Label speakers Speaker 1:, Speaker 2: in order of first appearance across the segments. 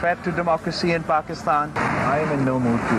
Speaker 1: threat to democracy in Pakistan. I am in no mood to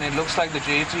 Speaker 2: It looks like the JT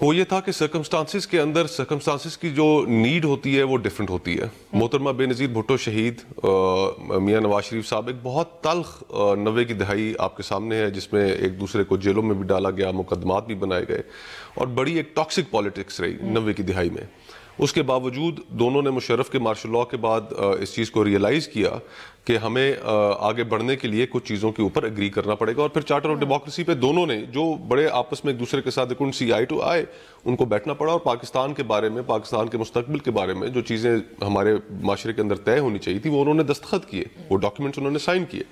Speaker 3: وہ یہ تھا کہ circumstances کے اندر circumstances کی جو نیڈ ہوتی ہے وہ ڈیفرنٹ ہوتی ہے. محترمہ بے نظیر بھٹو شہید میاں نواز شریف صاحب ایک بہت تلخ 90 کی دہائی آپ کے سامنے ہے جس میں ایک دوسرے کو جیلوں میں بھی ڈالا گیا, مقدمات بھی بنائے گئے اور بڑی ایک ٹاکسک پالیٹکس رہی 90 کی دہائی میں. اس کے باوجود دونوں نے مشرف کے مارشل لاء کے بعد اس چیز کو ریئلائز کیا کہ ہمیں آگے بڑھنے کے لیے کچھ چیزوں کے اوپر اگری کرنا پڑے گا, اور پھر چارٹر آف ڈیموکریسی پہ دونوں نے جو بڑے آپس میں ایک دوسرے کے ساتھ آئی ٹو آئی ان کو بیٹھنا پڑا اور پاکستان کے بارے میں, پاکستان کے مستقبل کے بارے میں جو چیزیں ہمارے معاشرے کے اندر طے ہونی چاہیے تھی وہ انہوں نے دستخط کیے, وہ ڈاکیومنٹس انہوں نے سائن کیے.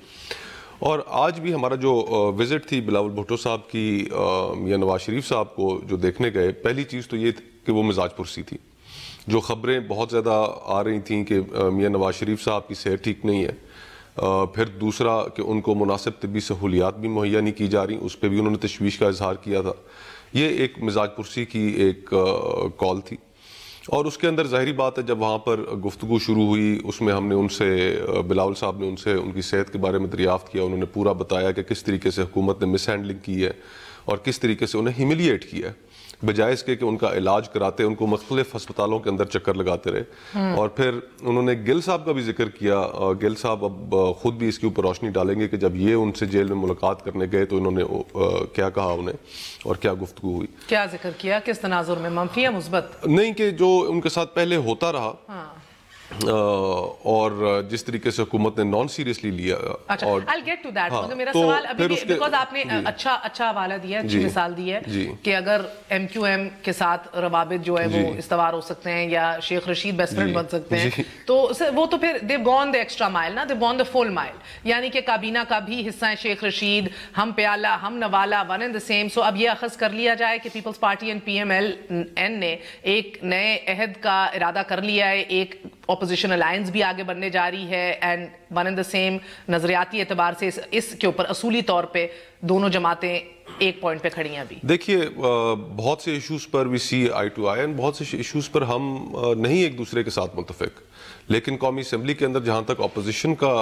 Speaker 3: اور آج بھی ہمارا جو وزٹ تھی بلاول بھٹو صاحب کی میاں نواز شریف صاحب کو جو دیکھنے گئے, پہلی چیز تو یہ تھی کہ وہ مزاج پرسی تھی. جو خبریں بہت زیادہ آ رہی تھیں کہ میاں نواز شریف صاحب کی صحت ٹھیک نہیں ہے, پھر دوسرا کہ ان کو مناسب طبی سہولیات بھی مہیا نہیں کی جا رہی, اس پہ بھی انہوں نے تشویش کا اظہار کیا تھا. یہ ایک مزاج پرسی کی ایک کال تھی. اور اس کے اندر ظاہری بات ہے جب وہاں پر گفتگو شروع ہوئی اس میں ہم نے ان سے, بلاول صاحب نے ان سے ان کی صحت کے بارے میں دریافت کیا. انہوں نے پورا بتایا کہ کس طریقے سے حکومت نے مس ہینڈلنگ کی ہے اور کس طریقے سے انہیں ہیملیٹ کیا ہے, بجائے اس کے کہ ان کا علاج کراتے ان کو مختلف ہسپتالوں کے اندر چکر لگاتے رہے. اور پھر انہوں نے گل صاحب کا بھی ذکر کیا. گل صاحب اب خود بھی اس کے اوپر روشنی ڈالیں گے کہ جب یہ ان سے جیل میں ملاقات کرنے گئے تو انہوں نے کیا کہا انہیں اور کیا گفتگو ہوئی,
Speaker 4: کیا ذکر کیا, کس تناظر میں, منفی یا مثبت؟
Speaker 3: نہیں, کہ جو ان کے ساتھ پہلے ہوتا رہا اور جس طریقے سے حکومت نے نان سیریسلی لیا.
Speaker 4: اور I'll get to that. مگر میرا سوال ابھی بیکاز آپ نے اچھا حوالہ دیا, اچھی مثال دی ہے کہ اگر ایم کیو ایم کے ساتھ روابط جو ہے وہ استوار ہو سکتے ہیں یا شیخ رشید بیسٹ فرینڈ بن سکتے ہیں تو وہ تو پھر they've gone the extra mile نا, they've gone the full mile. یعنی کہ کابینہ کا بھی حصہ ہے شیخ رشید, ہم پیالہ ہم نوالا one and the same. So اب یہ اخذ کر لیا جائے کہ پیپلز پارٹی اینڈ پی ایم ایل این نے ایک نئے عہد کا ارادہ کر لیا ہے, ایک اپوزیشن الائنس بھی آگے بڑھنے جا رہی ہے and one and the same نظریاتی اعتبار سے اس کے اوپر اصولی طور پہ دونوں جماعتیں ایک پوائنٹ پہ کھڑی ہیں. ابھی
Speaker 3: دیکھیے بہت سے issues per we C I to آئی, بہت سے ایشوز پر ہم نہیں ایک دوسرے کے ساتھ متفق, لیکن قومی اسمبلی کے اندر جہاں تک اپوزیشن کا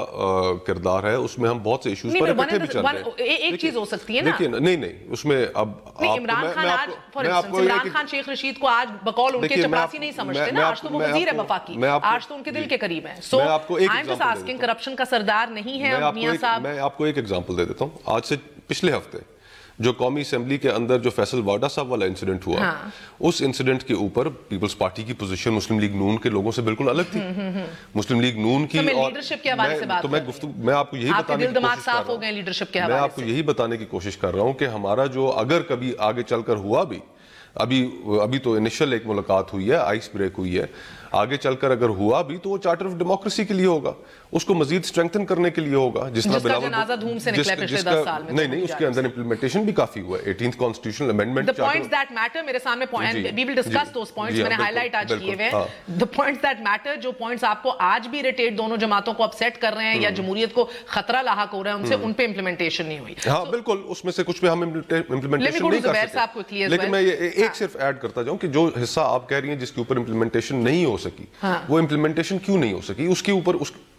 Speaker 3: کردار ہے اس میں ہم بہت سے ایشوز پر اکٹھے بھی چل رہے ہیں.
Speaker 4: ایک چیز ہو سکتی ہے نا,
Speaker 3: دیکھیں نہیں اس میں اب
Speaker 4: عمران خان آج فار انسٹنس عمران خان شیخ رشید کو آج بقول ان کے چپراسی نہیں سمجھتے نا, آج تو وہ وزیر ہے وفاقی, آج تو ان کے دل کے قریب ہیں. So I am just asking, corruption کا سردار نہیں ہے میاں صاحب.
Speaker 3: میں آپ کو ایک ایگزامپل دے دیتا ہوں. آج سے پچھلے ہفتے جو قومی اسمبلی کے اندر جو فیصل واڈا صاحب والا انسیڈنٹ ہوا, اس انسیڈنٹ کے اوپر پیپلز پارٹی کی پوزیشن مسلم لیگ نون کے لوگوں سے بالکل الگ تھی. مسلم لیگ نون کی
Speaker 4: لیڈرشپ کے حوالے سے بات,
Speaker 3: میں آپ کو یہی بتانے کی کوشش کر رہا ہوں کہ ہمارا جو اگر کبھی آگے چل کر ہوا بھی, ابھی تو انیشل ایک ملاقات ہوئی ہے, آئس بریک ہوئی ہے, آگے چل کر اگر ہوا بھی تو وہ چارٹر آف ڈیموکریسی کے لیے ہوگا, اس کو مزید اسٹرینگتھن کرنے کے لیے ہوگا. جس کا جنازہ دھوم سے نکلا پچھلے 10 سال میں, نہیں اس کے اندر امپلیمنٹیشن بھی کافی ہوا ہے. 18th constitutional amendment,
Speaker 4: the points that matter میرے سامنے point, we will discuss those points, میں نے ہائی لائٹ آج کیے ہوئے. the points that matter, جو پوائنٹس آپ کو آج بھی اریٹیٹ دونوں جماعتوں کو اپسیٹ کر رہے ہیں یا جمہوریت کو خطرہ لاحق ہو رہا ہے ان سے, ان پہ امپلیمنٹیشن نہیں ہوئی.
Speaker 3: ہاں بالکل, اس میں سے کچھ پہ ہم امپلیمنٹیشن نہیں کر سکتے. لیکن میں ایک صرف ایڈ کرتا جاؤں کہ جو حصہ آپ کہہ رہی ہیں جس کے اوپر امپلیمنٹیشن نہیں ہو سکی, وہ امپلیمنٹیشن کیوں نہیں ہو سکی, اس کے اوپر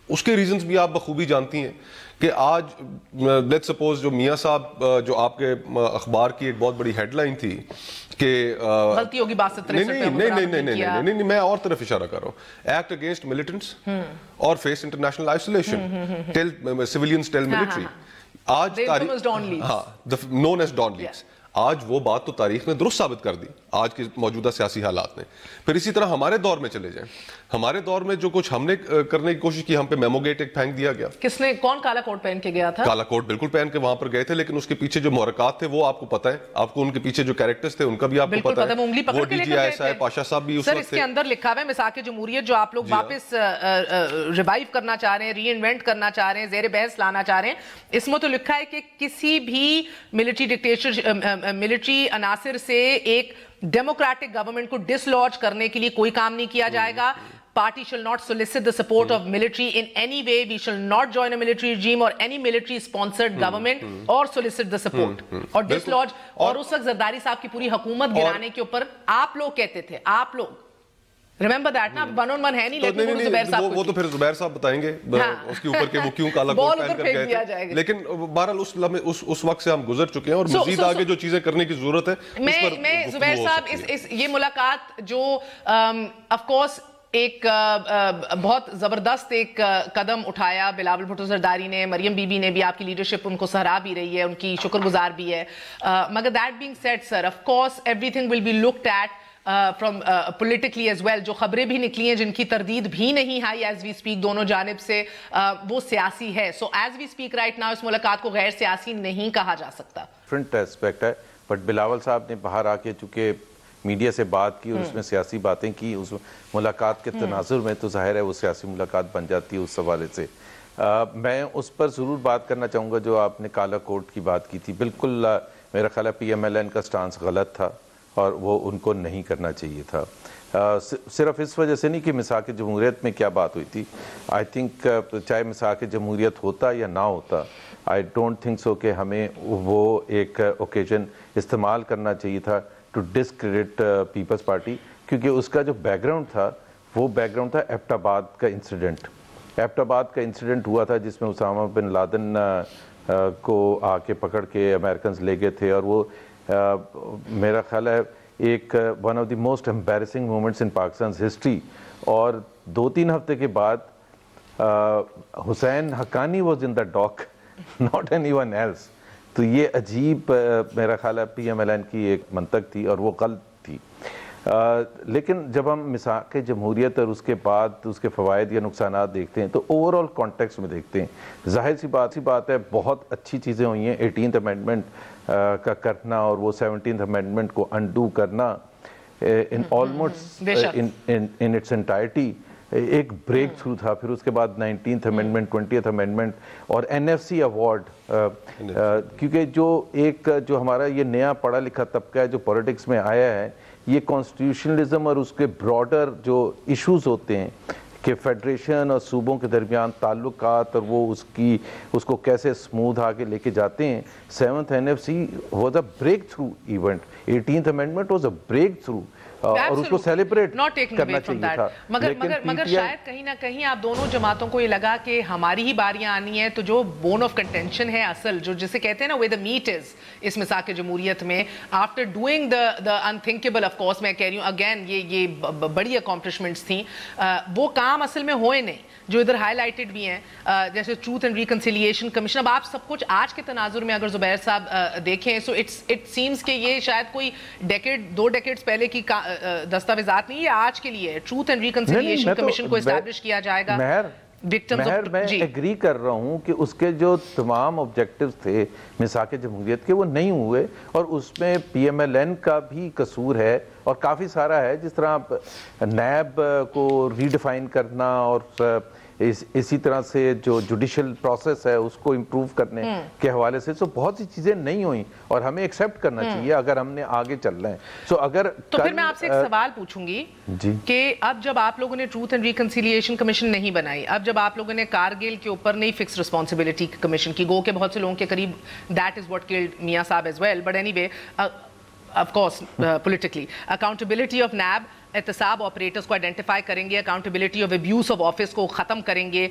Speaker 3: اس کے ریزنز بھی آپ بخوبی جانتی ہیں. کہ آج لیٹ سپوز جو میاں صاحب جو آپ کے اخبار کی ایک بہت بڑی ہیڈ لائن تھی کہ
Speaker 4: غلطی ہوگی
Speaker 3: نہیں میں اور طرف اشارہ کر رہا ہوں, ایکٹ اگینسٹ ملیٹنٹس اور face international isolation, tell civilians tell military. آج نون ایز ڈان لیگز, آج وہ بات تو تاریخ نے درست ثابت کر دی آج کے موجودہ سیاسی حالات نے. پھر اسی طرح ہمارے دور میں چلے جائیں, ہمارے دور میں جو کچھ ہم نے کرنے کی کوشش کی, ہم پہ میمو گیٹ ایک پھینک دیا گیا.
Speaker 4: کس نے, کون کالا کوٹ پہن کے گیا تھا؟
Speaker 3: کالا کوٹ بالکل پہن کے وہاں پر گئے تھے, لیکن اس کے پیچھے جو محرکات تھے وہ آپ کو پتہ ہے, آپ کو ان کے پیچھے جو کیریکٹرز تھے ان کا بھی آپ کو پتہ ہے. وہ ڈی جی آئی ایس آئی پاشا صاحب بھی اس وقت تھے.
Speaker 4: سر اس کے اندر لکھا ہوا ہے مساق جمہوریت جو آپ لوگ واپس ریوائیو کرنا چاہ رہے ہیں, ری انوینٹ کرنا چاہ رہے ہیں, زیر بحث لانا چاہ رہے ہیں. اس میں تو لکھا ہے کہ کسی بھی ملٹری عناصر سے ایک ڈیموکریٹک گورنمنٹ کو ڈسلوج کرنے کے لیے کوئی کام نہیں کیا جائے گا. Party shall not solicit the support of military in any way. We shall not join a military regime or any military sponsored government or solicit the support or dislodge. اور اس وقت زرداری صاحب کی پوری حکومت گرانے کے اوپر آپ لوگ کہتے تھے, آپ لوگ Remember that نا, ون آن ون ہے نہیں, لیکن وہ زبیر صاحب
Speaker 3: وہ تو پھر زبیر صاحب بتائیں گے اس کے اوپر کہ وہ کیوں کالا کوٹ پہن کر گئے تھے, لیکن بہرحال اس وقت سے ہم گزر چکے ہیں اور مزید آگے جو چیزیں کرنے کی ضرورت ہے.
Speaker 4: میں زبیر صاحب یہ ملاقات جو آف کورس ایک بہت زبردست ایک قدم اٹھایا بلاول بھٹو زرداری نے, مریم بی بی نے بھی آپ کی لیڈرشپ ان کو سراہ بھی رہی ہے, ان کی شکر گزار بھی ہے, مگر that being said sir of course everything will be looked at from politically as well. جو خبریں بھی نکلی ہیں جن کی تردید بھی نہیں ہے ایز وی اسپیک دونوں جانب سے, وہ سیاسی ہے. So as we speak right now اس ملاقات کو غیر سیاسی نہیں کہا جا سکتا.
Speaker 5: ڈفرنٹ اسپیکٹ ہے, بٹ بلاول صاحب نے باہر آ کے چونکہ میڈیا سے بات کی اور اس میں سیاسی باتیں کی, اس ملاقات کے تناظر میں تو ظاہر ہے وہ سیاسی ملاقات بن جاتی ہے اس حوالے سے. میں اس پر ضرور بات کرنا چاہوں گا جو آپ نے کالا کوٹ کی بات کی تھی. بالکل میرا خیال ہے پی ایم ایل این کا سٹانس غلط تھا اور وہ ان کو نہیں کرنا چاہیے تھا. صرف اس وجہ سے نہیں کہ مساق جمہوریت میں کیا بات ہوئی تھی, آئی تھنک چاہے مساق جمہوریت ہوتا یا نہ ہوتا, آئی ڈونٹ تھنک سو کہ ہمیں وہ ایک اوکیزن استعمال کرنا چاہیے تھا ٹو ڈسکریڈٹ پیپلز پارٹی, کیونکہ اس کا جو بیک گراؤنڈ تھا وہ بیک گراؤنڈ تھا ایبٹ آباد کا انسیڈنٹ. ایبٹ آباد کا انسیڈنٹ ہوا تھا جس میں اسامہ بن لادن کو آ کے پکڑ کے امریکنز لے گئے تھے, اور وہ میرا خیال ہے ایک one of the most embarrassing moments in Pakistan's history. اور 2-3 ہفتے کے بعد حسین حقانی واز ان دا ڈاک, ناٹ اینی ون ایلس. تو یہ عجیب میرا خیال ہے پی ایم ایل این کی ایک منطق تھی اور وہ غلط تھی. لیکن جب ہم مساق جمہوریت اور اس کے بعد اس کے فوائد یا نقصانات دیکھتے ہیں تو اوور آل کانٹیکسٹ میں دیکھتے ہیں, ظاہر سی بات ہے بہت اچھی چیزیں ہوئی ہیں. 18th امینڈمنٹ کا کرنا اور وہ 17th امینڈمنٹ کو انڈو کرنا in almost in its entirety ایک بریک تھرو تھا. پھر اس کے بعد 19th امینڈمنٹ, 20th امینڈمنٹ اور این ایف سی ایوارڈ, کیونکہ جو ہمارا یہ نیا پڑھا لکھا طبقہ ہے جو پولیٹکس میں آیا ہے, یہ کانسٹیٹیوشنلزم اور اس کے براڈر جو ایشوز ہوتے ہیں کہ فیڈریشن اور صوبوں کے درمیان تعلقات اور وہ اس کو کیسے اسموتھ آگے لے کے جاتے ہیں. 7th NFC was a break through event, 18th amendment was a break through, اور اس کو سیلیبریٹ کرنا چاہیے تھا.
Speaker 4: مگر شاید کہیں نہ کہیں آپ دونوں جماعتوں کو یہ لگا کہ ہماری ہی باریاں آنی ہے, تو جو بون آف کنٹینشن ہے اصل, جو جسے کہتے ہیں نا وے دا میٹ از اس مساق جمہوریت میں, after doing the unthinkable, of course میں کہہ رہی ہوں اگین یہ بڑی اکامپلشمنٹس تھیں, وہ کام اصل میں ہوئے نہیں جو ادھر ہائی لائٹڈ بھی ہیں, جیسے ٹروتھ اینڈ ریکنسیلیشن کمیشن. اب آپ سب کچھ آج کے تناظر میں اگر زبیر صاحب دیکھیں سو اٹ سیمز کہ یہ شاید کوئی دو ڈیکیڈز پہلے کی دستاویزات نہیں, یہ آج کے لیے ٹروتھ اینڈ ریکنسیلیشن کمیشن کو اسٹیبلش کیا جائے گا.
Speaker 5: مہر میں ایگری کر رہا ہوں کہ اس کے جو تمام آبجیکٹیوز تھے مساق جمہوریت کے وہ نہیں ہوئے, اور اس میں پی ایم ایل این کا بھی قصور ہے اور کافی سارا ہے, جس طرح نیب کو ریڈیفائن کرنا اور اسی طرح سے جو جوڈیشل پروسیس ہے اس کو امپروو کرنے کے حوالے سے. سو بہت سی چیزیں نہیں ہوئیں اور ہمیں ایکسیپٹ کرنا چاہیے اگر ہم نے آگے چلنا ہے.
Speaker 4: تو پھر میں آپ سے ایک سوال پوچھوں گی کہ اب جب آپ لوگوں نے ٹروتھ اینڈ ریکنسیلیشن کمیشن نہیں بنائی, اب جب آپ لوگوں نے کارگل کے اوپر نہیں فکس رسپانسبلٹی کمیشن کی, گو کہ بہت سے لوگوں کے قریب that is what could Mian صاحب as well, but anyway of course politically, accountability of NAB, احتساب آپریٹرز کو آئیڈینٹیفائی کریں گے, accountability of abuse of office کو ختم کریں گے,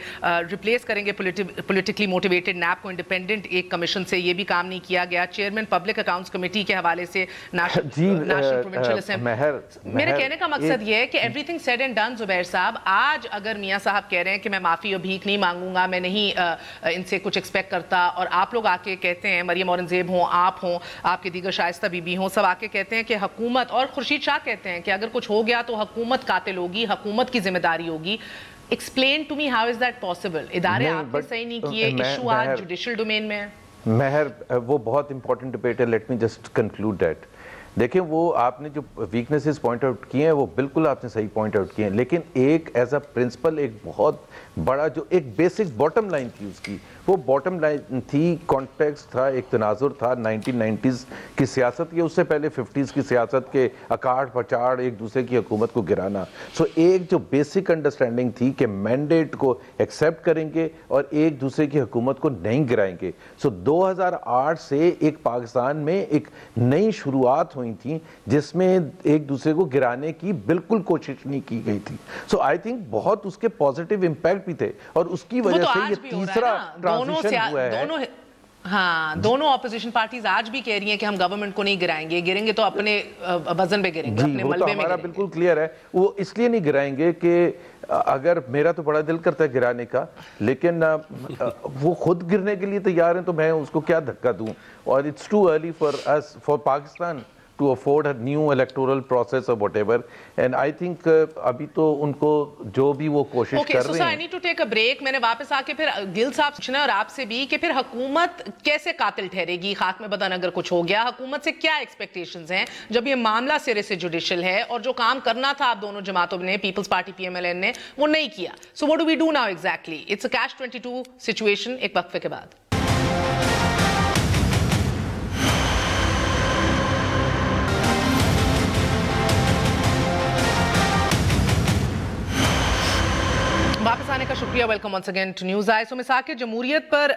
Speaker 4: ریپلیس کریں گے پولیٹیکلی موٹیویٹڈ نیب کو انڈیپینڈنٹ ایک کمیشن سے. یہ بھی کام نہیں کیا گیا. چیئرمین پبلک اکاؤنٹس کمیٹی کے حوالے سے نیشنل پروونشل اسمبلی. میرے کہنے کا مقصد یہ ہے کہ everything said and done Zubair صاحب, آج اگر میاں صاحب کہہ رہے ہیں کہ میں معافی اور بھیک نہیں مانگوں گا, میں نہیں ان سے کچھ ایکسپیکٹ کرتا, اور آپ لوگ آ کے کہتے ہیں, مریم اورنگزیب ہوں, آپ ہوں, آپ کے دیگر شائستہ بی بی ہوں, سب آ کے کہتے ہیں کہ حکومت, اور خورشید شاہ کہتے ہیں کہ اگر کچھ ہو گیا تو حکومت قاتل ہوگی, حکومت کی ذمہ داری ہوگی. Explain to me how is that possible? ادارے آپ نے صحیح نہیں کیے, ایشو آج جوڈیشل ڈومین میں ہے.
Speaker 5: مہر وہ بہت امپورٹنٹ ڈیبیٹ ہے, let me just conclude that. دیکھیں وہ آپ نے جو ویکنیسز پوائنٹ آؤٹ کیے ہیں وہ بالکل آپ نے صحیح پوائنٹ آؤٹ کیے ہیں, لیکن ایک ایز اے پرنسپل ایک بہت بڑا جو ایک بیسک باٹم لائن تھی اس کی, وہ باٹم لائن تھی, کانٹیکسٹ تھا, ایک تناظر تھا 1990s کی سیاست یا اس سے پہلے 50s کی سیاست کے اکاڑ پچاڑ ایک دوسرے کی حکومت کو گرانا. سو ایک جو بیسک انڈرسٹینڈنگ تھی کہ مینڈیٹ کو ایکسیپٹ کریں گے اور ایک دوسرے کی حکومت کو نہیں گرائیں گے. سو 2008 سے ایک پاکستان میں ایک نئی شروعات ہوئی تھی جس میں ایک دوسرے کو گرانے کی بالکل کوشش نہیں کی گئی تھی. سو آئی تھنک بہت اس کے پازیٹیو امپیکٹ بھی تھے اور اس کی وجہ سے یہ تیسرا ٹرانزیشن ہوا ہے.
Speaker 4: ہاں, دونوں اپوزیشن پارٹیز آج بھی کہہ رہی ہیں کہ ہم گورنمنٹ کو نہیں گرائیں گے, گریں گے تو اپنے وزن پہ گریں گے, اپنے ملبے میں
Speaker 5: ہمارا بالکل کلیئر ہے. وہ اس لیے نہیں گرائیں گے کہ اگر میرا تو بڑا دل کرتا ہے گرانے کا, لیکن وہ خود گرنے کے لیے تیار ہیں تو میں اس کو کیا دھکا دوں. اور it's too early for Pakistan to afford a new electoral process or whatever, and I think ابھی تو ان کو جو بھی وہ کوشش کر رہے ہیں.
Speaker 4: Okay, so I need to take a break. میں نے واپس آ کے پھر گل صاحب پوچھنا اور آپ سے بھی کہ پھر حکومت کیسے قاتل ٹھہرے گی خاک میں بدن اگر کچھ ہو گیا. حکومت سے کیا ایکسپیکٹیشنز ہیں جب یہ معاملہ سرے سے جوڈیشل ہے اور جو کام کرنا تھا آپ دونوں جماعتوں نے, پیپلز پارٹی پی ایم ایل این نے, وہ نہیں کیا. So what do we do now exactly? It's a catch-22 situation. ایک وقفے کے بعد. واپس آنے کا شکریہ. Welcome once again to News I. So مساق جمہوریت پر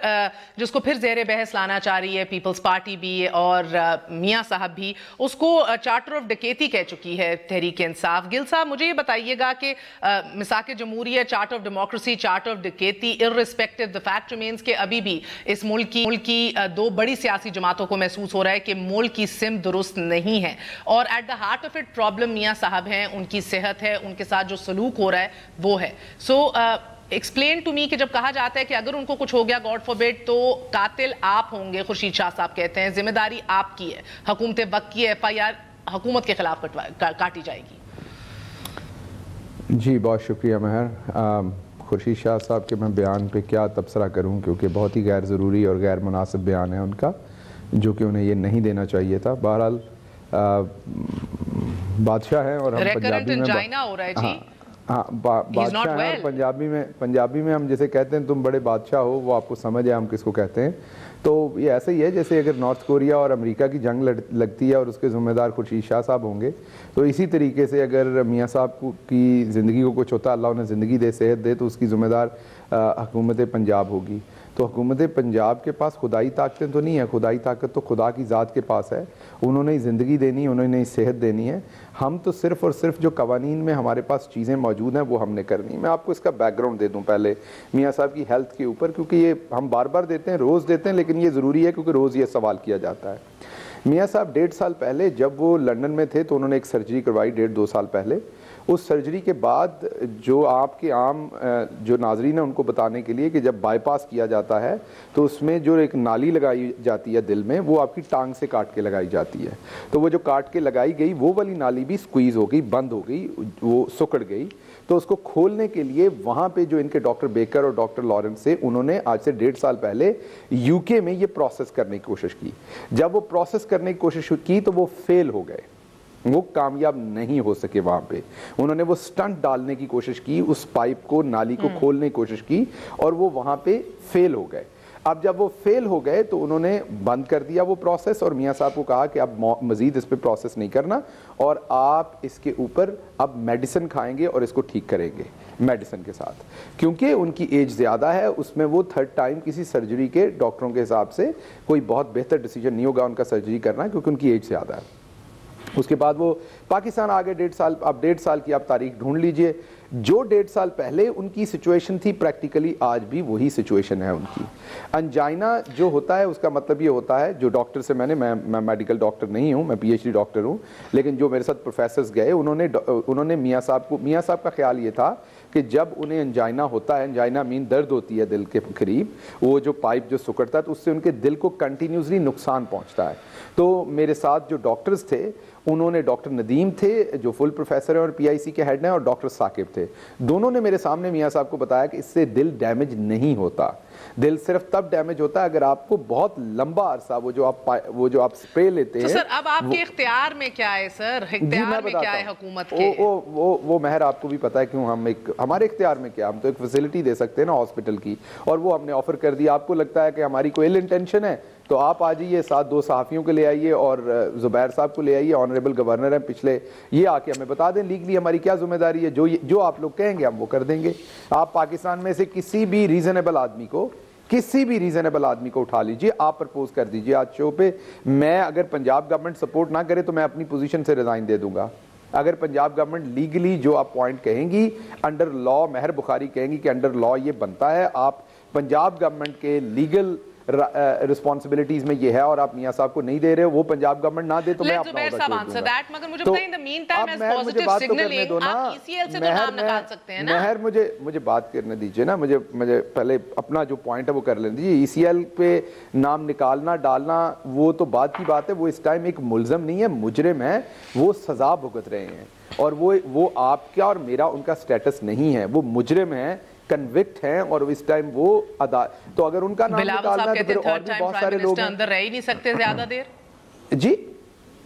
Speaker 4: جس کو پھر زیر بحث لانا چاہ رہی ہے پیپلز پارٹی بھی اور میاں صاحب بھی, اس کو چارٹر آف ڈکیتی کہہ چکی ہے تحریک انصاف. گل صاحب مجھے یہ بتائیے گا کہ مساق جمہوریت, charter of democracy, charter of ڈکیتی, ارسپیکٹو دا فیکٹ ریمینز کہ ابھی بھی اس ملک کی دو بڑی سیاسی جماعتوں کو محسوس ہو رہا ہے کہ ملک کی سمت درست نہیں ہے اور at the heart of it problem Mian صاحب ہیں, ان کی صحت ہے, ان کے ساتھ جو سلوک ہو رہا ہے وہ ہے. سو ایکسپلین ٹو می کہ جب کہا جاتا ہے کہ اگر ان کو کچھ ہو گیا گاڈ فوربڈ تو قاتل آپ ہوں گے, خورشید شاہ صاحب کہتے ہیں ذمہ داری آپ کی ہے, حکومت وقت کی ایف آئی آر حکومت کے خلاف کاٹی جائے گی.
Speaker 6: جی بہت شکریہ مہر. خورشید شاہ صاحب کے میں بیان پہ کیا تبصرہ کروں کیونکہ بہت ہی غیر ضروری اور غیر مناسب بیان ہے ان کا, جو کہ انہیں یہ نہیں دینا چاہیے تھا. بہرحال بادشاہ ہیں اور ہم پنجابی میں ہاں بادشاہ ہیں اور پنجابی میں ہم جیسے کہتے ہیں تم بڑے بادشاہ ہو, وہ آپ کو سمجھ ہے ہم کس کو کہتے ہیں. تو یہ ایسے ہی ہے جیسے اگر نارتھ کوریا اور امریکہ کی جنگ لگتی ہے اور اس کے ذمہ دار خورشید شاہ صاحب ہوں گے, تو اسی طریقے سے اگر میاں صاحب کی زندگی کو کچھ ہوتا ہے, اللہ انہیں زندگی دے, صحت دے, تو اس کی ذمہ دار حکومت پنجاب ہوگی. تو حکومت پنجاب کے پاس خدائی طاقتیں تو نہیں ہیں, خدائی طاقت تو خدا کی ذات کے پاس ہے. انہوں نے زندگی دینی, انہوں نے صحت دینی ہے. ہم تو صرف اور صرف جو قوانین میں ہمارے پاس چیزیں موجود ہیں وہ ہم نے کرنی. میں آپ کو اس کا بیک گراؤنڈ دے دوں پہلے میاں صاحب کی ہیلتھ کے اوپر, کیونکہ یہ ہم بار بار دیتے ہیں, روز دیتے ہیں, لیکن یہ ضروری ہے کیونکہ روز یہ سوال کیا جاتا ہے. میاں صاحب 1.5 سال پہلے جب وہ لندن میں تھے تو انہوں نے ایک سرجری کروائی 1.5-2 سال پہلے. اس سرجری کے بعد جو آپ کے عام جو ناظرین ہیں ان کو بتانے کے لیے کہ جب بائی پاس کیا جاتا ہے تو اس میں جو ایک نالی لگائی جاتی ہے دل میں, وہ آپ کی ٹانگ سے کاٹ کے لگائی جاتی ہے. تو وہ جو کاٹ کے لگائی گئی وہ والی نالی بھی سکویز ہو گئی, بند ہو گئی, وہ سکڑ گئی. تو اس کو کھولنے کے لیے وہاں پہ جو ان کے ڈاکٹر بیکر اور ڈاکٹر لارنس سے, انہوں نے آج سے 1.5 سال پہلے یو کے میں یہ پروسیس کرنے کی کوشش کی. جب وہ پروسیس کرنے کی کوشش کی تو وہ فیل ہو گئے, وہ کامیاب نہیں ہو سکے. وہاں پہ انہوں نے وہ سٹنٹ ڈالنے کی کوشش کی, اس پائپ کو, نالی کو کھولنے کی کوشش کی, اور وہ وہاں پہ فیل ہو گئے. اب جب وہ فیل ہو گئے تو انہوں نے بند کر دیا وہ پروسیس, اور میاں صاحب کو کہا کہ اب مزید اس پہ پروسیس نہیں کرنا, اور آپ اس کے اوپر اب میڈیسن کھائیں گے اور اس کو ٹھیک کریں گے میڈیسن کے ساتھ, کیونکہ ان کی ایج زیادہ ہے. اس میں وہ 3rd ٹائم کسی سرجری کے ڈاکٹروں کے حساب سے کوئی بہت بہتر ڈیسیجن نہیں ہوگا ان کا سرجری کرنا, کیونکہ ان کی ایج زیادہ ہے. اس کے بعد وہ پاکستان آگے 1.5 سال, اب 1.5 سال کی آپ تاریخ ڈھونڈ لیجئے. جو 1.5 سال پہلے ان کی سچویشن تھی پریکٹیکلی آج بھی وہی سچویشن ہے ان کی. انجائنا جو ہوتا ہے اس کا مطلب یہ ہوتا ہے, جو ڈاکٹر سے میں میڈیکل ڈاکٹر نہیں ہوں, میں پی ایچ ڈی ڈاکٹر ہوں, لیکن جو میرے ساتھ پروفیسرز گئے انہوں نے میاں صاحب کا خیال یہ تھا کہ جب انہیں انجائنا ہوتا ہے, انجائنا مین درد ہوتی ہے دل کے قریب, وہ جو پائپ جو سکڑتا ہے تو اس سے ان کے دل کو کنٹینیوسلی نقصان پہنچتا ہے. تو میرے ساتھ جو ڈاکٹرز تھے انہوں نے, ڈاکٹر ندیم تھے جو فل پروفیسر ہیں اور پی آئی سی کے ہیڈ ہیں, اور ڈاکٹر ثاقب تھے, دونوں نے میرے سامنے میاں صاحب کو بتایا کہ اس سے دل ڈیمیج نہیں ہوتا. دل صرف تب ڈیمیج ہوتا ہے اگر آپ کو بہت لمبا عرصہ وہ جو آپ اسپرے لیتے ہیں.
Speaker 4: سر اب آپ کے اختیار میں کیا ہے سر, اختیار میں کیا ہے حکومت کے؟
Speaker 6: وہ مہر آپ کو بھی پتا ہے کیوں ہمارے اختیار میں کیا, ہم تو ایک فیسلٹی دے سکتے ہیں نا ہاسپٹل کی, اور وہ ہم نے آفر کر دی. آپ کو لگتا ہے کہ ہماری کوئی انٹینشن ہے تو آپ آ جائیے, ساتھ 2 صحافیوں کو لے آئیے اور زبیر صاحب کو لے آئیے, آنریبل گورنر ہیں پچھلے, یہ آ کے ہمیں بتا دیں لیگلی ہماری کیا ذمہ داری ہے, جو آپ لوگ کہیں گے ہم وہ کر دیں گے. آپ پاکستان میں سے کسی بھی ریزنیبل آدمی کو اٹھا لیجئے, آپ پرپوز کر دیجئے آج شو پہ. میں اگر پنجاب گورنمنٹ سپورٹ نہ کرے تو میں اپنی پوزیشن سے ریزائن دے دوں گا. اگر پنجاب گورنمنٹ لیگلی جو آپ پوائنٹ کہیں گی انڈر لا, مہر بخاری کہیں گی کہ انڈر لا یہ بنتا ہے, آپ پنجاب گورنمنٹ کے لیگل رسپانسبلٹیز میں یہ ہے اور آپ میاں صاحب کو نہیں دے رہے ہو, وہ پنجاب گورنمنٹ نہ دے تو میں اپنا عہدہ چھوڑ دوں گا.
Speaker 4: مگر مجھے بتائیں in the meantime as positive signaling آپ ECL سے تو نام نکال سکتے ہیں نا.
Speaker 6: مہر مجھے بات کرنے دیجئے نا, مجھے پہلے اپنا جو پوائنٹ ہے وہ کر لیں دیجئے. ECL پہ نام نکالنا ڈالنا وہ تو بعد کی بات ہے, وہ اس ٹائم ایک ملزم نہیں ہے, مجرم ہے, وہ سزا بھگت رہے ہیں, اور وہ آپ کا اور میرا ان کا سٹیٹس نہیں ہے, وہ مجرم ہیں, کنوکٹ ہیں, اور اس ٹائم وہ تو اگر ان کا نام نکالنا ہے تو پھر اور بھی بہت سارے لوگ
Speaker 4: اندر رہ ہی نہیں سکتے زیادہ دیر.
Speaker 6: جی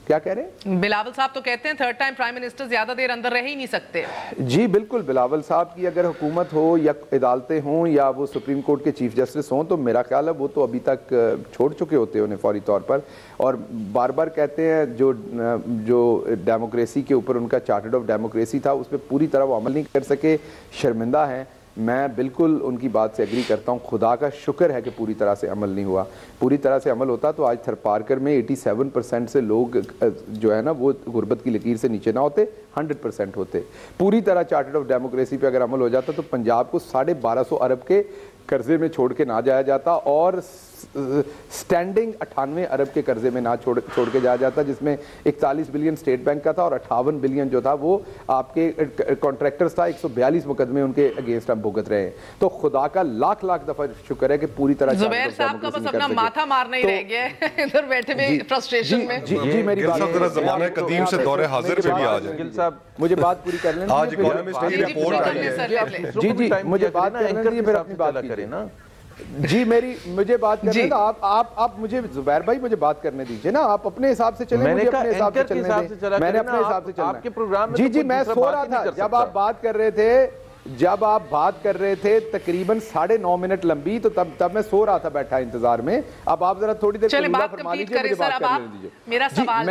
Speaker 6: کیا کہہ رہے ہیں؟
Speaker 4: بلاول صاحب تو کہتے ہیں تھرڈ ٹائم پرائم منسٹر زیادہ دیر اندر رہ ہی نہیں سکتے.
Speaker 6: جی بالکل, بلاول صاحب کی اگر حکومت ہو یا عدالتیں ہوں یا وہ سپریم کورٹ کے چیف جسٹس ہوں تو میرا خیال ہے وہ تو ابھی تک چھوڑ چکے ہوتے ہیں انہیں فوری طور پر. اور بار بار کہتے ہیں جو ڈیموکریسی کے اوپر ان کا چارٹرڈ آف ڈیموکریسی تھا اس پہ پوری طرح وہ عمل نہیں کر سکے, شرمندہ ہیں. میں بالکل ان کی بات سے ایگری کرتا ہوں, خدا کا شکر ہے کہ پوری طرح سے عمل نہیں ہوا. پوری طرح سے عمل ہوتا تو آج تھرپارکر میں 87% سے لوگ جو ہے نا وہ غربت کی لکیر سے نیچے نہ ہوتے, 100% ہوتے. پوری طرح چارٹرڈ آف ڈیموکریسی پہ اگر عمل ہو جاتا تو پنجاب کو 1250 ارب کے قرضے میں چھوڑ کے نہ جایا جاتا, اور سٹینڈنگ 98 ارب کے قرضے میں نہ چھوڑ کے جایا جاتا, جس میں 41 بلین سٹیٹ بینک کا تھا اور 58 بلین جو تھا وہ آپ کے کانٹریکٹرز تھا. 142 مقدمے ان کے اگینسٹ ہم بھگت رہے ہیں. تو خدا کا لاکھ دفعہ شکر ہے کہ پوری طرح
Speaker 4: زبیر صاحب کا بس اپنا ماتھا مارنا ہی رہ گیا ہے ادھر بیٹھے ہوئے فرسٹریشن میں.
Speaker 6: جی میری بات
Speaker 3: زمانہ قدیم سے دور حاضر پہ بھی آ جائیں.
Speaker 6: گل صاحب مجھے بات پوری کر لیں.
Speaker 3: آج اکانومسٹ کی رپورٹ آئی ہے.
Speaker 6: جی مجھے بات کرنے دیجیے, پھر اپنی بات کریں نا. جی مجھے بات کرنے نا, آپ مجھے زبیر بھائی مجھے بات کرنے دیجئے نا, آپ اپنے حساب سے چلیں, مجھے اپنے حساب سے چلنے دیں, میں نے اپنے حساب سے چلنا ہے. جی میں سو رہا تھا جب آپ بات کر رہے تھے تقریباً 9.5 منٹ لمبی, تو تب میں سو رہا تھا بیٹھا انتظار میں. اب آپ ذرا تھوڑی دیر
Speaker 4: قبولہ فرما لیجئے, مجھے بات کرنے دیجئے. میرا سوال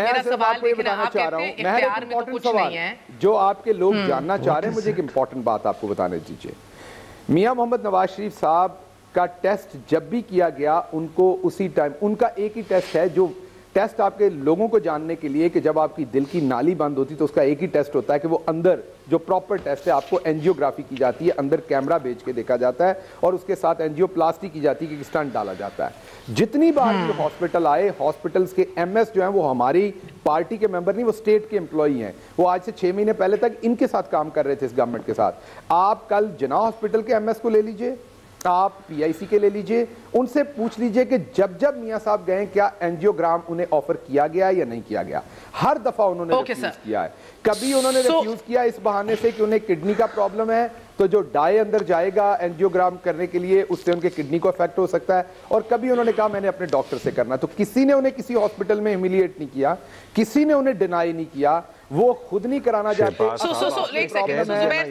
Speaker 4: یہ بتانا چاہ رہا ہوں, اختیار میں تو کچھ نہیں ہے,
Speaker 6: جو آپ کے لوگ جاننا چاہ رہے ہیں, مجھے ایک امپورٹنٹ بات آپ کو بتانے دیجئے. میاں محمد نواز شریف صاحب کا ٹیسٹ جب بھی کیا گیا ان کو اسی ٹائم, ان کا ایک ہی ٹیسٹ ہے, جو ٹیسٹ آپ کے لوگوں کو جاننے کے لیے کہ جب آپ کی دل کی نالی بند ہوتی تو اس کا ایک ہی ٹیسٹ ہوتا ہے کہ وہ اندر جو پراپر ٹیسٹ ہے آپ کو اینجیوگرافی کی جاتی ہے, اندر کیمرہ بھیج کے دیکھا جاتا ہے اور اس کے ساتھ اینجیو پلاسٹی کی جاتی ہے کہ اسٹنٹ ڈالا جاتا ہے. جتنی بار جو ہاسپٹل آئے, ہاسپٹلز کے ایم ایس جو ہیں وہ ہماری پارٹی کے ممبر نہیں, وہ اسٹیٹ کے امپلائی ہیں, وہ آج سے 6 مہینے پہلے تک ان کے ساتھ کام کر رہے تھے اس گورنمنٹ کے ساتھ. آپ کل جناح ہاسپٹل کے ایم ایس کو لے لیجئے, آپ پی آئی سی کے لے لیجئے, ان سے پوچھ لیجئے کہ جب میاں صاحب گئے کیا اینجیوگرام انہیں آفر کیا گیا یا نہیں کیا گیا. ہر دفعہ انہوں نے ریفیوز کیا ہے. کبھی انہوں نے ریفیوز کیا اس بہانے سے کہ انہیں کڈنی کا پرابلم ہے, تو جو ڈائی اندر جائے گا اینجیوگرام کرنے کے لیے اس سے ان کے کڈنی کو افیکٹ ہو سکتا ہے, اور کبھی انہوں نے کہا میں نے اپنے ڈاکٹر سے کرنا. تو کسی نے انہیں کسی ہاسپٹل میں ہیومیلیٹ نہیں کیا, کسی نے انہیں ڈینائی نہیں کیا, وہ خود نہیں کرانا چاہتے.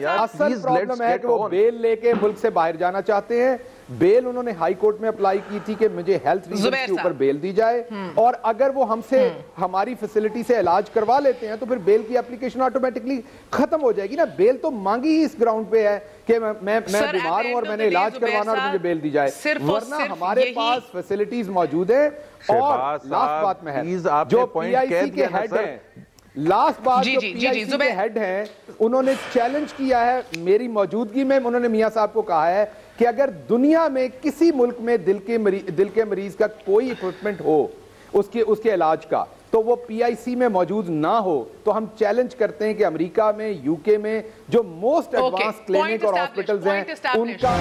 Speaker 6: اصل پرابلم ہے کہ وہ بیل لے کے ملک سے باہر جانا چاہتے ہیں. بیل انہوں نے ہائی کورٹ میں اپلائی کی تھی کہ مجھے ہیلتھ ریزن کے اوپر بیل دی جائے, اور اگر وہ ہم سے ہماری فیسلٹی سے علاج کروا لیتے ہیں تو پھر بیل کی اپلیکیشن آٹومیٹکلی ختم ہو جائے گی نا. بیل تو مانگی ہی اس گراؤنڈ پہ ہے کہ میں بیمار ہوں اور میں نے علاج کروانا اور مجھے بیل دی جائے, ورنہ ہمارے پاس فیسلٹیز موجود ہیں. اور لاسٹ بات میں ہے, جو پی آئی سی کے ہیڈ ہیں, لاسٹ بات جو پی آئی سی کے ہیڈ ہیں, انہوں نے چیلنج کیا ہے میری موجودگی میں. انہوں نے میاں صاحب کو کہا ہے کہ اگر دنیا میں کسی ملک میں دل کے مریض کا کوئی اکوپمنٹ ہو اس کے علاج کا, تو وہ پی آئی سی میں موجود نہ ہو, تو ہم چیلنج کرتے ہیں کہ امریکہ میں, یو کے میں جو موسٹ ایڈوانس کلینک اور ہاسپٹلز ہیں ان کا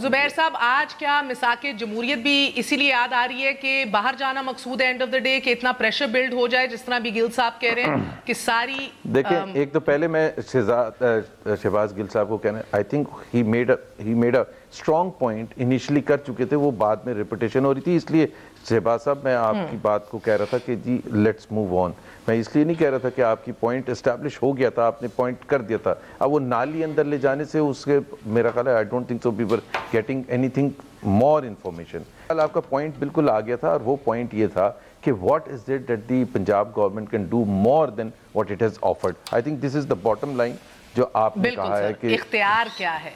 Speaker 4: زبیر صاحب صاحب آج کیا مساق جمہوریت بھی اسی لیے یاد آ رہی ہے کہ باہر جانا مقصود ہے اینڈ آف دا ڈے کہ اتنا پریشر بلڈ ہو جائے جس طرح بھی گل صاحب کہہ رہے ہیں کہ ساری
Speaker 5: دیکھیں ایک تو پہلے میں شہباز گل صاحب کو کہنا I think he made a strong point initially کر چکے تھے, وہ بعد میں ریپیٹیشن ہو رہی تھی, اس لیے شہباز صاحب میں آپ کی بات کو کہہ رہا تھا کہ جی لیٹس موو آن. میں اس لیے نہیں کہہ رہا تھا کہ آپ کی پوائنٹ اسٹیبلش ہو گیا تھا, آپ نے پوائنٹ کر دیا تھا. اب وہ نالی اندر لے جانے سے اس کے میرا خیال ہے I don't think so we were getting anything more information. آپ کا پوائنٹ بالکل آ گیا تھا, اور وہ پوائنٹ یہ تھا کہ what is it that the Punjab government can do more than what it has offered. I think this is the bottom line جو آپ نے کہا ہے کہ
Speaker 4: اختیار کیا ہے.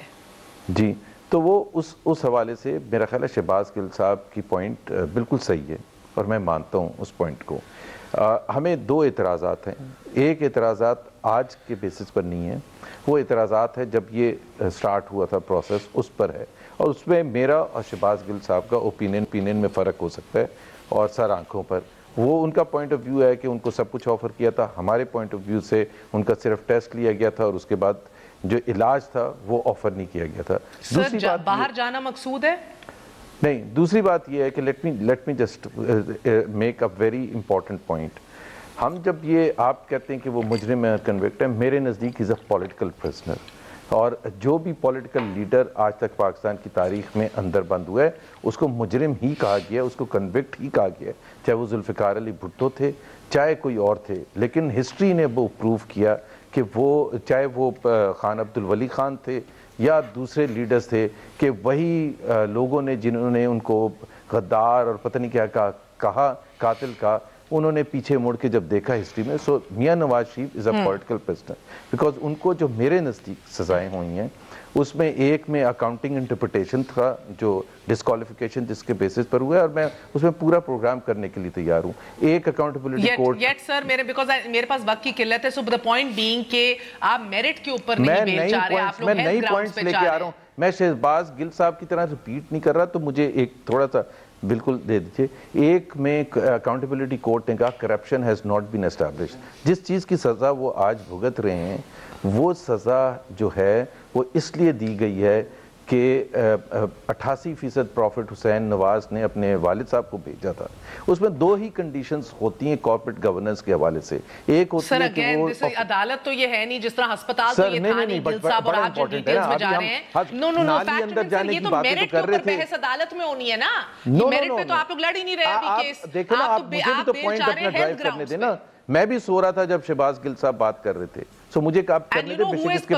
Speaker 5: جی تو وہ اس حوالے سے میرا خیال ہے شہباز گل صاحب کی پوائنٹ بالکل صحیح ہے, اور میں مانتا ہوں اس پوائنٹ کو. ہمیں دو اعتراضات ہیں. ایک اعتراضات آج کے بیسس پر نہیں ہے, وہ اعتراضات ہے جب یہ سٹارٹ ہوا تھا پروسیس اس پر ہے, اور اس میں میرا اور شہباز گل صاحب کا اوپینین میں فرق ہو سکتا ہے, اور سر آنکھوں پر. وہ ان کا پوائنٹ آف ویو ہے کہ ان کو سب کچھ آفر کیا تھا, ہمارے پوائنٹ آف ویو سے ان کا صرف ٹیسٹ لیا گیا تھا اور اس کے بعد جو علاج تھا وہ آفر نہیں کیا گیا تھا.
Speaker 4: سر باہر جانا مقصود ہے
Speaker 5: نہیں. دوسری بات یہ ہے کہ let me just make a very important point. ہم جب یہ آپ کہتے ہیں کہ وہ مجرم ہے, کنوکٹ ہے, میرے نزدیک از اے پولیٹیکل پرزنر, اور جو بھی پولیٹیکل لیڈر آج تک پاکستان کی تاریخ میں اندر بند ہوا ہے اس کو مجرم ہی کہا گیا, اس کو کنوکٹ ہی کہا گیا, چاہے وہ ذوالفقار علی بھٹو تھے چاہے کوئی اور تھے. لیکن ہسٹری نے وہ پروو کیا کہ وہ چاہے وہ خان عبدالولی خان تھے یا دوسرے لیڈرز تھے, کہ وہی لوگوں نے جنہوں نے ان کو غدار اور پتہ نہیں کیا کہا, قاتل کا, انہوں نے پیچھے مڑ کے جب دیکھا ہسٹری میں. سو میاں نواز شریف از اے پولیٹیکل پرزنر, بیکاز ان کو جو میرے نزدیک سزائیں ہوئی ہیں اس میں ایک میں اکاؤنٹنگ انٹرپریٹیشن تھا جو ڈسکوالیفیکیشن جس کے بیسس پر ہوا ہے, اور میں اس میں پورا پروگرام کرنے کے لیے تیار ہوں. ایک اکاؤنٹیبلٹی کوڈ
Speaker 4: یٹ سر میرے پاس وقت کی قلت ہے, سو the point being کہ آپ میرٹ کے اوپر نہیں بیل چاہ رہے, آپ لوگ
Speaker 5: میں نئی پوائنٹس لے کے آ رہا ہوں. میں شہباز گل صاحب کی طرح ریپیٹ نہیں کر رہا, تو مجھے ایک تھوڑا سا بالکل دے دیجئے. ایک میں اکاؤنٹیبلٹی کورٹ نے کہا corruption has not been established. جس چیز کی سزا وہ آج بھگت رہے ہیں وہ سزا جو ہے وہ اس لیے دی گئی ہے کہ 88% پروفٹ حسین نواز نے اپنے والد صاحب کو بھیجا تھا. اس میں دو ہی کنڈیشنز ہوتی ہیں کارپوریٹ گورننس کے حوالے سے. ایک ہوتی ہے کہ وہ
Speaker 4: عدالت تو یہ ہے نہیں جس طرح ہسپتال تو یہ تھا نہیں, گل صاحب اور آپ جو ڈیٹیلز میں جا رہے ہیں. نو فیکٹ یہ تو میرٹ کے اوپر بحث عدالت میں ہونی ہے نا, میرٹ پہ تو آپ لوگ لڑ ہی نہیں رہے ابھی کیس.
Speaker 5: دیکھیں نا, آپ مجھے بھی تو پوائنٹ اپنا ڈرائیو کرنے دیں نا. میں بھی سو رہا تھا جب شہباز گل صاحب بات کر رہے تھے, سو مجھے آپ کرنے دیں بیشک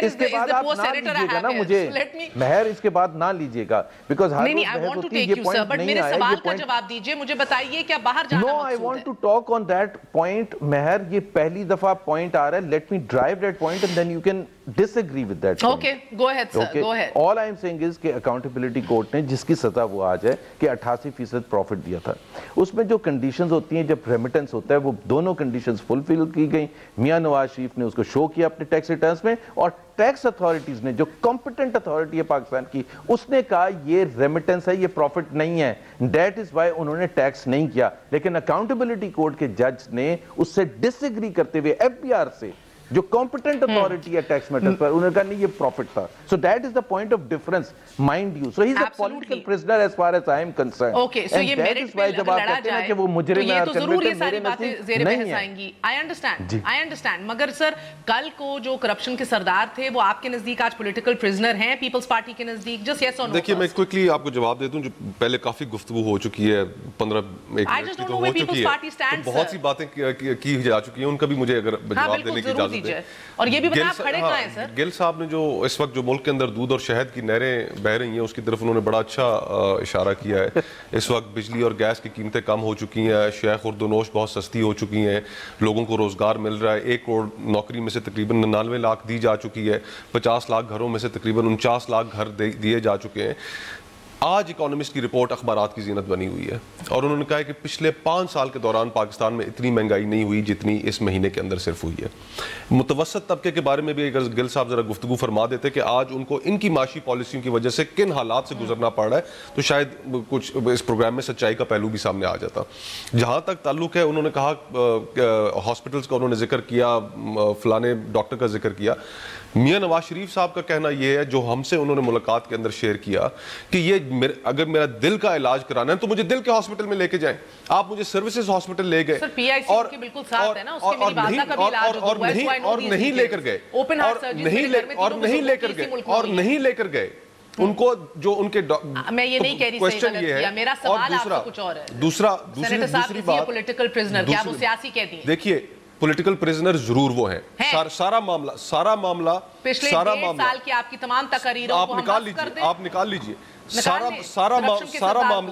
Speaker 5: اس کے بعد آپ نہ لیجئے گا نا مجھے مہر, اس کے بعد نہ لیجئے گا, بیکاز ہر روز بحث ہوتی ہے. یہ پوائنٹ نہیں آیا,
Speaker 4: سوال کا جواب دیجئے, مجھے بتائیے کیا باہر جانا مقصود ہے.
Speaker 5: No, I want to talk on that point. مہر یہ پہلی دفعہ پوائنٹ آ رہا ہے. Let me drive that point and then you can disagree with that point.
Speaker 4: Okay, go ahead sir, go ahead.
Speaker 5: All I am saying is کہ accountability court نے جس کی سزا وہ آج ہے کہ 88% پروفٹ دیا تھا, اس میں جو کنڈیشنز ہوتی ہیں جب ریمیٹنس ہوتا ہے وہ دونوں کنڈیشنز فلفل کی گئیں. میاں نواز شریف نے اس کو شو کیا اپنے ٹیکس ریٹرنز میں, اور ٹیکس اتھارٹیز نے جو کمپٹنٹ اتھارٹی ہے پاکستان کی اس نے کہا یہ ریمیٹنس ہے, یہ پروفٹ نہیں ہے, دیٹ از وائی انہوں نے ٹیکس نہیں کیا. لیکن اکاؤنٹیبلٹی کورٹ کے جج نے اس سے ڈس ایگری کرتے ہوئے ایف بی آر سے جو کمپٹنٹ اتھارٹی ہے ٹیکس میٹر پر, انہوں نے کہا نہیں یہ پروفٹ تھا. So that is the point of difference, mind you. So he is a political prisoner as far as I am concerned.
Speaker 4: Okay, so یہ میرٹ پہ لڑا جائے
Speaker 5: کہ وہ مجرم ہے,
Speaker 4: تو ضرور یہ ساری باتیں زیر بحث آئیں گی. آئی انڈرسٹینڈ, مگر سر کل کو جو کرپشن کے سردار تھے وہ آپ کے نزدیک آج پولیٹیکل پرزنر ہیں پیپلز پارٹی کے نزدیک, جسٹ یس اور نو.
Speaker 3: دیکھیے میں کوئکلی آپ کو جواب دے دوں, جو پہلے کافی گفتگو ہو چکی ہے, 15 ایک منٹ کی تو ہو چکی ہے, بہت سی باتیں کی جا چکی ہیں, ان کا بھی مجھے اگر جواب دینے کی اجازت ہے.
Speaker 4: اور یہ بھی بتا آپ کھڑے کہاں ہیں سر.
Speaker 3: گل صاحب نے جو اس وقت جو ملک کے اندر دودھ اور شہد کی نہریں بہ رہی ہیں اس کی طرف انہوں نے بڑا اچھا اشارہ کیا ہے. اس وقت بجلی اور گیس کی قیمتیں کم ہو چکی ہیں, شیخ اردونوش بہت سستی ہو چکی ہیں, لوگوں کو روزگار مل رہا ہے. 1 کروڑ نوکری میں سے تقریباً 99 لاکھ دی جا چکی ہے, 50 لاکھ گھروں میں سے تقریباً 49 لاکھ گھر دیے جا چکے ہیں. آج اکانومسٹ کی رپورٹ اخبارات کی زینت بنی ہوئی ہے اور انہوں نے کہا ہے کہ پچھلے 5 سال کے دوران پاکستان میں اتنی مہنگائی نہیں ہوئی جتنی اس مہینے کے اندر صرف ہوئی ہے. متوسط طبقے کے بارے میں بھی اگر گل صاحب ذرا گفتگو فرما دیتے کہ آج ان کو ان کی معاشی پالیسیوں کی وجہ سے کن حالات سے گزرنا پڑ رہا ہے تو شاید کچھ اس پروگرام میں سچائی کا پہلو بھی سامنے آ جاتا. جہاں تک تعلق ہے, انہوں نے کہا ہاسپٹلس کا انہوں نے ذکر کیا, فلانے ڈاکٹر کا ذکر کیا. میاں نواز شریف صاحب کا کہنا یہ ہے جو ہم سے انہوں نے ملاقات کے اندر شیئر کیا کہ یہ اگر میرا دل کا علاج کرانا ہے تو مجھے دل کے ہاسپٹل میں لے کے جائیں. آپ مجھے سروسز ہاسپٹل لے گئے اور نہیں لے کر گئے اور نہیں لے کر گئے ان کو جو ان کے
Speaker 4: میں یہ نہیں کہہ رہی
Speaker 3: کوشچن یہ ہے.
Speaker 4: میرا سوال آپ سے کچھ اور ہے. دوسری بات پولیٹیکل پرزنر, کیا وہ سیاسی کہتی ہیں؟
Speaker 3: دیکھیے پولیٹیکل پریزنر ضرور وہ ہیں. سارا معاملہ
Speaker 4: پچھلے 1.5 سال کی آپ کی تمام تقریروں کو
Speaker 3: آپ نکال لیجئے.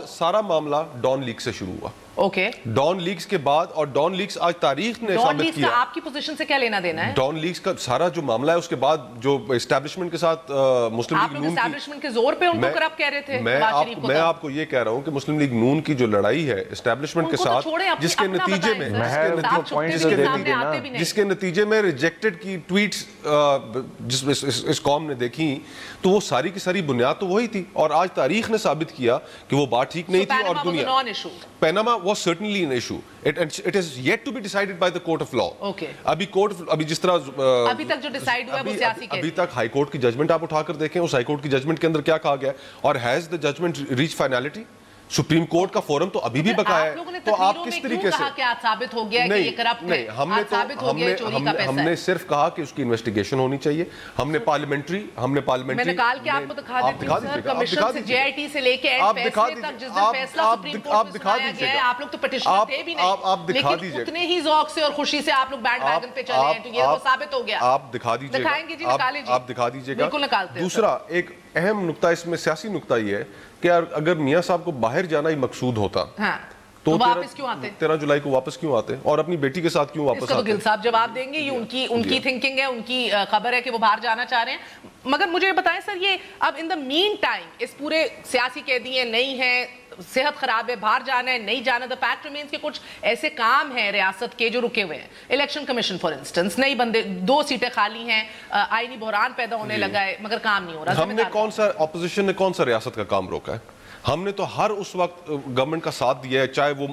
Speaker 3: سارا معاملہ ڈان لیگ سے شروع ہوا.
Speaker 4: اوکے,
Speaker 3: ڈان لیگز کے بعد, اور ڈان لیگز آج تاریخ نے ثابت کیا.
Speaker 4: آپ کی پوزیشن سے کیا لینا دینا ہے؟
Speaker 3: ڈان لیگز کا سارا جو معاملہ ہے اس کے بعد جو اسٹیبلشمنٹ کے ساتھ مسلم لیگ نون
Speaker 4: اسٹیبلشمنٹ کے زور پہ ان کو کرپٹ کہہ رہے تھے.
Speaker 3: میں آپ کو یہ کہہ رہا ہوں کہ مسلم لیگ نون کی جو لڑائی ہے اسٹیبلشمنٹ کے ساتھ, جس کے نتیجے میں ریجیکٹڈ کی ٹویٹس اس قوم نے دیکھی, تو وہ ساری کی ساری بنیاد تو وہی تھی. اور آج تاریخ نے ثابت کیا کہ وہ بات ٹھیک نہیں تھی. اور دنیا Panama was certainly an issue. It is yet to be decided by the court of law.
Speaker 4: Okay.
Speaker 3: ابھی جس طرح
Speaker 4: ابھی تک جو ڈیسائیڈ ہوا ہے وہ سیاسی کہتے ہیں.
Speaker 3: ابھی تک ہائی کورٹ کی ججمنٹ آپ اٹھا کر دیکھیں, اس ہائی کورٹ کی ججمنٹ کے اندر کیا کہا گیا ہے, اور has the judgment reached finality? Supreme court کا فورم تو ابھی بھی بقایا ہے. تو آپ کس طریقے سے
Speaker 4: کہا ثابت ہو گیا کہ یہ کرپٹ ہے؟
Speaker 3: ہم نے صرف کہا کہ اس کی انویسٹیگیشن ہونی چاہیے. ہم نے پارلیمنٹری
Speaker 4: میں نے کہا کہ آپ کو دکھا دیتی ہوں سر, کمیشن سے جے آئی ٹی سے لے کے اینڈ فیصلے تک جس دن فیصلہ سپریم کورٹ میں سنایا گیا ہے, آپ لوگ تو پٹیشنر تھے بھی نہیں, لیکن اتنے ہی ذوق سے اور خوشی سے آپ لوگ بینڈ ویگن پہ چلے ہیں, تو یہ تو ثابت ہو گیا.
Speaker 3: آپ دکھا دیجیے,
Speaker 4: دکھائیں گے جی, نکالیں جی,
Speaker 3: آپ دکھا دیجیے گا.
Speaker 4: بالکل نکالتے ہیں.
Speaker 3: دوسرا ایک اہم نقطہ اس میں سیاسی نقطہ یہ ہے کہ اگر میاں صاحب کو باہر جانا ہی مقصود ہوتا
Speaker 4: تو واپس کیوں آتے,
Speaker 3: 13 جولائی کو واپس کیوں آتے اور اپنی بیٹی کے ساتھ کیوں واپس آتے؟
Speaker 4: گل صاحب جواب دیں گے. یہ ان کی تھنکنگ ہے, ان کی خبر ہے کہ وہ باہر جانا چاہ رہے ہیں. مگر مجھے بتائیں سر, یہ اب ان دا مین ٹائم اس پورے سیاسی قیدی ہیں, نہیں ہیں, صحت خراب ہے, باہر جانا ہے, نہیں جانا, دا فیکٹ ریمینز کہ کچھ ایسے کام ہیں ریاست کے جو رکے ہوئے ہیں. الیکشن کمیشن فار انسٹنس, نئی بندے, 2 سیٹیں خالی ہیں, آئینی بحران پیدا ہونے لگا ہے, مگر کام نہیں ہو رہا.
Speaker 3: ہم نے کون سا, اپوزیشن نے کون سا ریاست کا کام روکا ہے؟ ہم نے تو ہر اس وقت گورنمنٹ کا ساتھ دیا ہے, چاہے وہ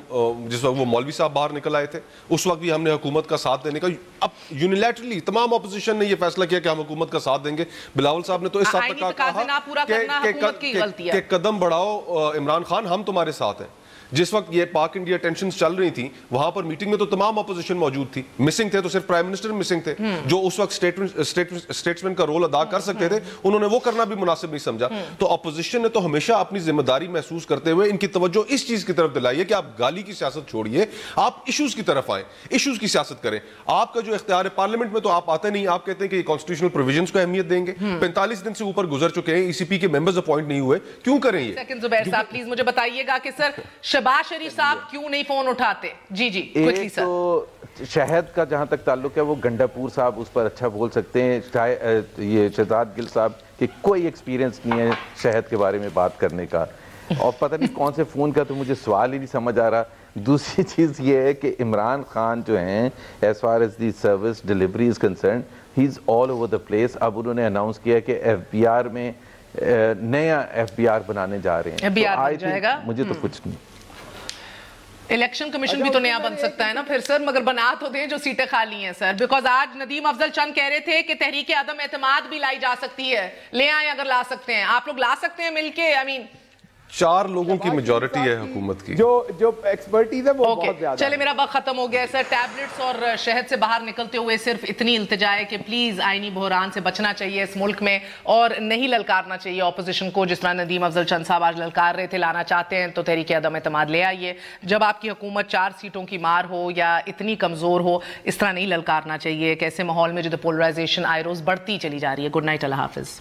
Speaker 3: جس وقت وہ مولوی صاحب باہر نکل آئے تھے اس وقت بھی ہم نے حکومت کا ساتھ دینے کا, اب یونیلیٹرلی تمام اپوزیشن نے یہ فیصلہ کیا کہ ہم حکومت کا ساتھ دیں گے. بلاول صاحب نے تو اس حد تک کہا کہ قدم بڑھاؤ عمران خان, ہم تمہارے ساتھ ہیں. جس وقت یہ پاک انڈیا ٹینشنز چل رہی تھیں وہاں پر میٹنگ میں تو تمام اپوزیشن موجود تھی. مسنگ تھے تو صرف پرائم منسٹر مسنگ تھے, جو اس وقت اسٹیٹسمین کا رول ادا کر سکتے تھے, انہوں نے وہ کرنا بھی مناسب نہیں سمجھا. تو اپوزیشن نے تو ہمیشہ اپنی ذمہ داری محسوس کرتے ہوئے ان کی توجہ اس چیز کی طرف دلائی ہے کہ آپ گالی کی سیاست چھوڑیے, آپ ایشوز کی طرف آئیں, ایشوز کی سیاست کریں. آپ کا جو اختیار ہے پارلیمنٹ میں تو آپ آتے نہیں, آپ کہتے ہیں کہ یہ کانسٹیٹیوشنل پروویژنز کو اہمیت دیں گے. 45 دن سے اوپر گزر چکے ہیں, ای سی پی کے ممبرز اپوائنٹ نہیں ہوئے, کیوں کریں یہ؟
Speaker 4: سیکنڈ زبیر صاحب پلیز مجھے بتائیے گا کہ سر شہباز شریف صاحب کیوں نہیں فون اٹھاتے؟ جی
Speaker 5: ایک تو شہد کا جہاں تک تعلق ہے وہ گنڈا پور صاحب اس پر اچھا بول سکتے ہیں, یہ شہزاد گل صاحب کہ کوئی ایکسپیرینس نہیں ہے شہد کے بارے میں بات کرنے کا, اور پتہ نہیں کون سے فون کا, تو مجھے سوال ہی نہیں سمجھ آ رہا. دوسری چیز یہ ہے کہ عمران خان جو ہیں as far as the service delivery is concerned, he is all over the place. اب انہوں نے اناؤنس کیا کہ ایف بی آر میں نیا ایف بی آر بنانے جا رہے ہیں. مجھے تو کچھ نہیں.
Speaker 4: الیکشن کمیشن بھی تو نیا بن سکتا ہے نا پھر سر, مگر بنا تو دیں جو سیٹیں خالی ہیں سر. بیکاز آج ندیم افضل چند کہہ رہے تھے کہ تحریک عدم اعتماد بھی لائی جا سکتی ہے, لے آئیں اگر لا سکتے ہیں. آپ لوگ لا سکتے ہیں مل کے؟
Speaker 3: 4 لوگوں کی میجورٹی ہے حکومت کی,
Speaker 6: جو ایکسپرٹیز ہے وہ بہت زیادہ.
Speaker 4: چلے میرا وقت ختم ہو گیا ہے سر. ٹیبلٹس اور شہد سے باہر نکلتے ہوئے صرف اتنی التجا ہے کہ پلیز آئینی بحران سے بچنا چاہیے اس ملک میں, اور نہیں للکارنا چاہیے اپوزیشن کو جس طرح ندیم افضل چند صاحب آج للکار رہے تھے. لانا چاہتے ہیں تو تحریک عدم اعتماد لے آئیے. جب آپ کی حکومت 4 سیٹوں کی مار ہو یا اتنی کمزور ہو, اس طرح نہیں للکارنا چاہیے. ایک ایسے ماحول میں جو پولرائزیشن آئے روز بڑھتی چلی جا رہی ہے. گڈ نائٹ, اللہ حافظ.